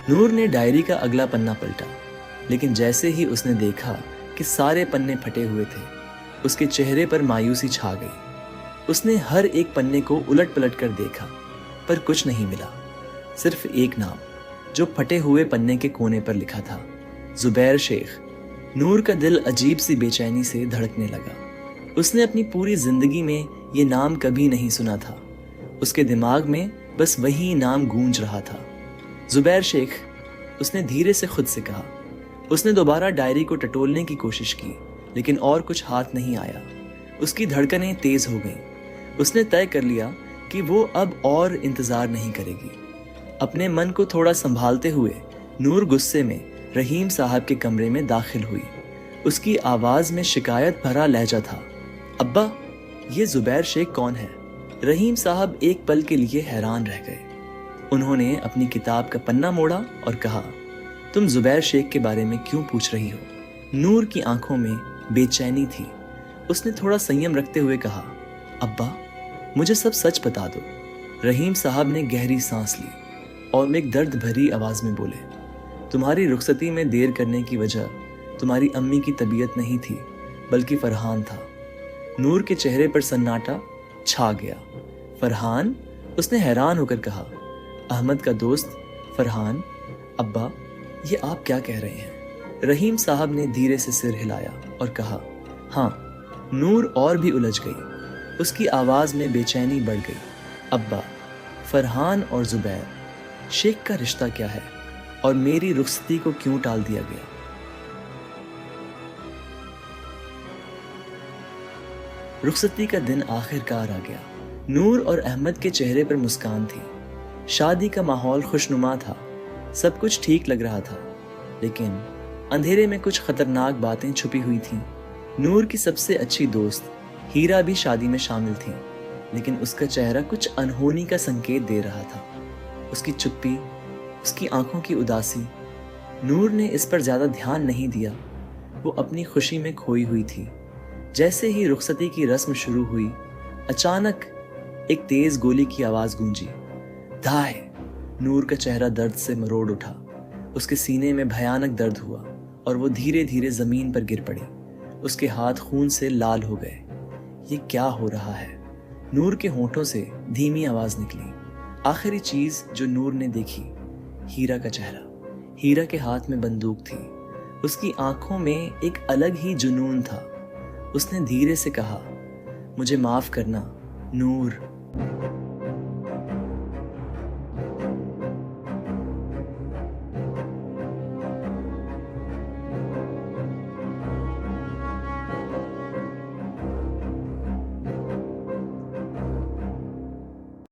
نور نے ڈائری کا اگلا پنا پلٹا، لیکن جیسے ہی اس نے دیکھا کہ سارے پنے پھٹے ہوئے تھے، اس کے چہرے پر مایوسی چھا گئی۔ اس نے ہر ایک پنے کو الٹ پلٹ کر دیکھا، پر کچھ نہیں ملا، صرف ایک نام جو پھٹے ہوئے پنے کے کونے پر لکھا تھا، زبیر شیخ۔ نور کا دل عجیب سی بے چینی سے دھڑکنے لگا۔ اس نے اپنی پوری زندگی میں یہ نام کبھی نہیں سنا تھا۔ اس کے دماغ میں بس وہی نام گونج رہا تھا، زبیر شیخ۔ اس نے دھیرے سے خود سے کہا۔ اس نے دوبارہ ڈائری کو ٹٹولنے کی کوشش کی، لیکن اور کچھ ہاتھ نہیں آیا۔ اس کی دھڑکنیں تیز ہو گئیں۔ اس نے طے کر لیا کہ وہ اب اور انتظار نہیں کرے گی۔ اپنے من کو تھوڑا سنبھالتے ہوئے نور غصے میں رحیم صاحب کے کمرے میں داخل ہوئی۔ اس کی آواز میں شکایت بھرا لہجہ تھا۔ ابا، یہ زبیر شیخ کون ہے؟ رحیم صاحب ایک پل کے لیے حیران رہ گئے۔ انہوں نے اپنی کتاب کا پنا موڑا اور کہا، تم زبیر شیخ کے بارے میں کیوں پوچھ رہی ہو؟ نور کی آنکھوں میں بے چینی تھی۔ اس نے تھوڑا سنیم رکھتے ہوئے کہا، ابا، مجھے سب سچ بتا دو۔ رحیم صاحب نے گہری سانس لی اور ایک درد بھری آواز میں بولے، تمہاری رخصتی میں دیر کرنے کی وجہ تمہاری امی کی طبیعت نہیں تھی، بلکہ فرحان تھا۔ نور کے چہرے پر سناٹا چھا گیا۔ فرحان؟ اس نے حیران ہو کر کہا، احمد کا دوست فرحان؟ ابا، یہ آپ کیا کہہ رہے ہیں؟ رحیم صاحب نے دھیرے سے سر ہلایا اور کہا، ہاں۔ نور اور بھی الجھ گئی۔ اس کی آواز میں بے چینی بڑھ گئی۔ ابا، فرحان اور زبیر شیخ کا رشتہ کیا ہے، اور میری رخصتی کو کیوں ٹال دیا گیا؟ رخصتی کا دن آخر کار آ گیا۔ نور اور احمد کے چہرے پر مسکان تھی۔ شادی کا ماحول خوشنما تھا، سب کچھ ٹھیک لگ رہا تھا، لیکن اندھیرے میں کچھ خطرناک باتیں چھپی ہوئی تھیں۔ نور کی سب سے اچھی دوست ہیرا بھی شادی میں شامل تھی، لیکن اس کا چہرہ کچھ انہونی کا سنکیت دے رہا تھا۔ اس کی چپی، اس کی آنکھوں کی اداسی۔ نور نے اس پر زیادہ دھیان نہیں دیا، وہ اپنی خوشی میں کھوئی ہوئی تھی۔ جیسے ہی رخصتی کی رسم شروع ہوئی، اچانک ایک تیز گولی کی آواز گونجی۔ دھائے! نور کا چہرہ درد سے مروڑ اٹھا۔ اس کے سینے میں بھیانک درد ہوا اور وہ دھیرے دھیرے زمین پر گر پڑی۔ اس کے ہاتھ خون سے لال ہو گئے۔ یہ کیا ہو رہا ہے؟ نور کے ہونٹوں سے دھیمی آواز نکلی۔ آخری چیز جو نور نے دیکھی، ہیرا کا چہرہ۔ ہیرا کے ہاتھ میں بندوق تھی۔ اس کی آنکھوں میں ایک الگ ہی جنون تھا۔ اس نے دھیرے سے کہا، مجھے معاف کرنا نور۔